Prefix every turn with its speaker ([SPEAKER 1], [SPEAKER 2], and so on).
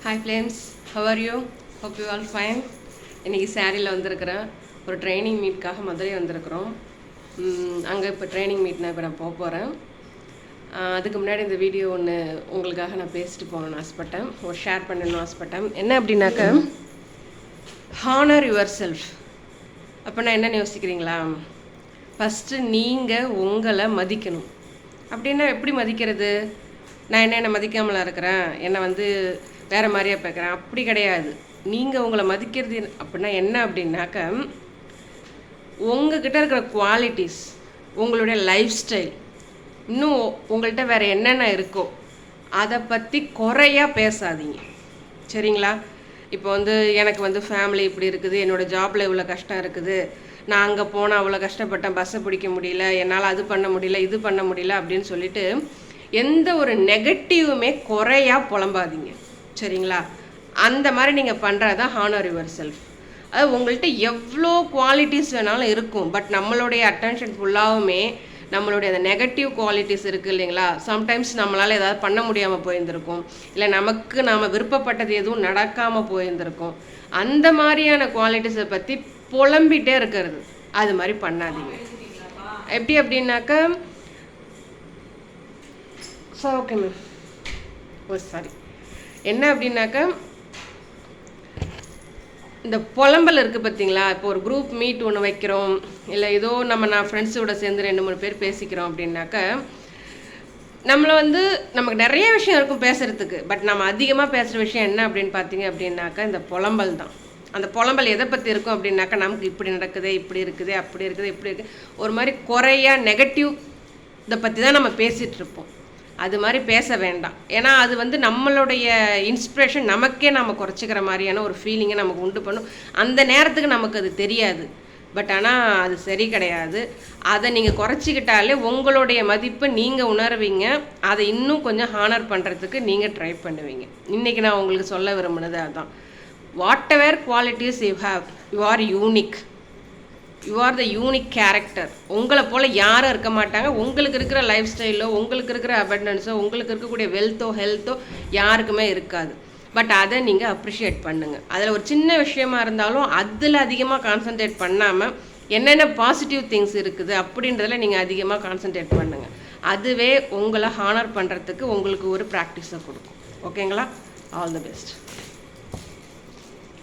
[SPEAKER 1] Hi friends, how are you? Hope you all fine. இன்றைக்கி சாரியில் வந்திருக்கிறேன். ஒரு ட்ரைனிங் மீட்காக மதுரை வந்திருக்கிறோம். அங்கே இப்போ ட்ரைனிங் மீட் நான் போக போகிறேன். அதுக்கு முன்னாடி இந்த வீடியோ ஒன்று உங்களுக்காக நான் பேசிட்டு போகணுன்னு ஆசைப்பட்டேன், ஒரு ஷேர் பண்ணணும்னு ஆசைப்பட்டேன். என்ன அப்படின்னாக்க, ஹானர் யுவர் செல்ஃப். அப்போ நான் என்னென்னு யோசிக்கிறீங்களா? ஃபஸ்ட்டு நீங்கள் உங்களை மதிக்கணும். அப்படின்னா எப்படி மதிக்கிறது? நான் என்ன மதிக்காமலாம் இருக்கிறேன், என்னை வேறு மாதிரியாக பார்க்குறேன், அப்படி கிடையாது. நீங்கள் உங்களை மதிக்கிறது அப்படின்னா என்ன அப்படின்னாக்க, உங்கள்கிட்ட இருக்கிற குவாலிட்டிஸ், உங்களுடைய லைஃப் ஸ்டைல், இன்னும் உங்கள்கிட்ட வேறு என்னென்ன இருக்கோ அதை பற்றி குறையாக பேசாதீங்க, சரிங்களா? இப்போ எனக்கு ஃபேமிலி இப்படி இருக்குது, என்னோடய ஜாபில் இவ்வளோ கஷ்டம் இருக்குது, நான் அங்கே போனால் அவ்வளோ கஷ்டப்பட்டேன், பஸ்ஸை பிடிக்க முடியல, என்னால் அது பண்ண முடியல, இது பண்ண முடியல அப்படின்னு சொல்லிட்டு எந்த ஒரு நெகட்டிவுமே குறையாக புலம்பாதீங்க, சரிங்களா? அந்த மாதிரி நீங்கள் பண்ணுறது தான் ஹானர் யுவர் செல்ஃப். அது உங்கள்கிட்ட எவ்வளோ குவாலிட்டிஸ் வேணாலும் இருக்கும், பட் நம்மளுடைய அட்டென்ஷன் ஃபுல்லாகவுமே நம்மளுடைய அந்த நெகட்டிவ் குவாலிட்டிஸ் இருக்குது இல்லைங்களா? சம்டைம்ஸ் நம்மளால் ஏதாவது பண்ண முடியாமல் போயிருந்திருக்கும், இல்லை நாம் விருப்பப்பட்டது எதுவும் நடக்காமல் போயிருந்திருக்கும். அந்த மாதிரியான குவாலிட்டிஸை பற்றி புலம்பிகிட்டே இருக்கிறது, அது மாதிரி பண்ணாதீங்க. எப்படி அப்படின்னாக்கா, ஓகே மேம், சாரி, என்ன அப்படின்னாக்கா, இந்த புலம்பல் இருக்குது பார்த்தீங்களா? இப்போ ஒரு குரூப் மீட் ஒன்று வைக்கிறோம், இல்லை ஏதோ நான் ஃப்ரெண்ட்ஸோட சேர்ந்து 2-3 பேர் பேசிக்கிறோம் அப்படின்னாக்க, நம்மளை நமக்கு நிறைய விஷயம் இருக்கும் பேசுகிறதுக்கு, பட் நம்ம அதிகமாக பேசுகிற விஷயம் என்ன அப்படின்னு பார்த்தீங்க அப்படின்னாக்கா, இந்த புலம்பல் தான். அந்த புலம்பல் எதை பற்றி இருக்கும் அப்படின்னாக்கா, நமக்கு இப்படி நடக்குது, இப்படி இருக்குது, அப்படி இருக்குது, இப்படி இருக்குது, ஒரு மாதிரி குறையாக நெகட்டிவ் இதை பற்றி தான் நம்ம பேசிகிட்ருப்போம். அது மாதிரி பேச வேண்டாம். ஏன்னா அது நம்மளுடைய இன்ஸ்பிரேஷன் நமக்கே நம்ம குறைச்சிக்கிற மாதிரியான ஒரு ஃபீலிங்கை நமக்கு உண்டு பண்ணும். அந்த நேரத்துக்கு நமக்கு அது தெரியாது, பட் ஆனால் அது சரி கிடையாது. அதை நீங்கள் குறைச்சிக்கிட்டாலே உங்களுடைய மதிப்பு நீங்கள் உணர்வீங்க, அதை இன்னும் கொஞ்சம் ஹானர் பண்ணுறதுக்கு நீங்கள் ட்ரை பண்ணுவீங்க. இன்றைக்கி நான் உங்களுக்கு சொல்ல விரும்பினது அதுதான். What ever qualities you have, you are unique, you are the unique character. உங்களை போல் யாரும் இருக்க மாட்டாங்க. உங்களுக்கு இருக்கிற லைஃப் ஸ்டைலோ, உங்களுக்கு இருக்கிற அபண்டன்ஸோ, உங்களுக்கு இருக்கக்கூடிய வெல்த்தோ ஹெல்த்தோ யாருக்குமே இருக்காது. பட் அதை நீங்கள் அப்ரிஷியேட் பண்ணுங்கள். அதில் ஒரு சின்ன விஷயமா இருந்தாலும் அதில் அதிகமாக கான்சன்ட்ரேட் பண்ணாமல் என்னென்ன பாசிட்டிவ் திங்ஸ் இருக்குது அப்படின்றதில் நீங்கள் அதிகமாக கான்சன்ட்ரேட் பண்ணுங்கள். அதுவே உங்களை ஹானர் பண்ணுறதுக்கு உங்களுக்கு ஒரு ப்ராக்டிஸை கொடுக்கும். ஓகேங்களா? All the best.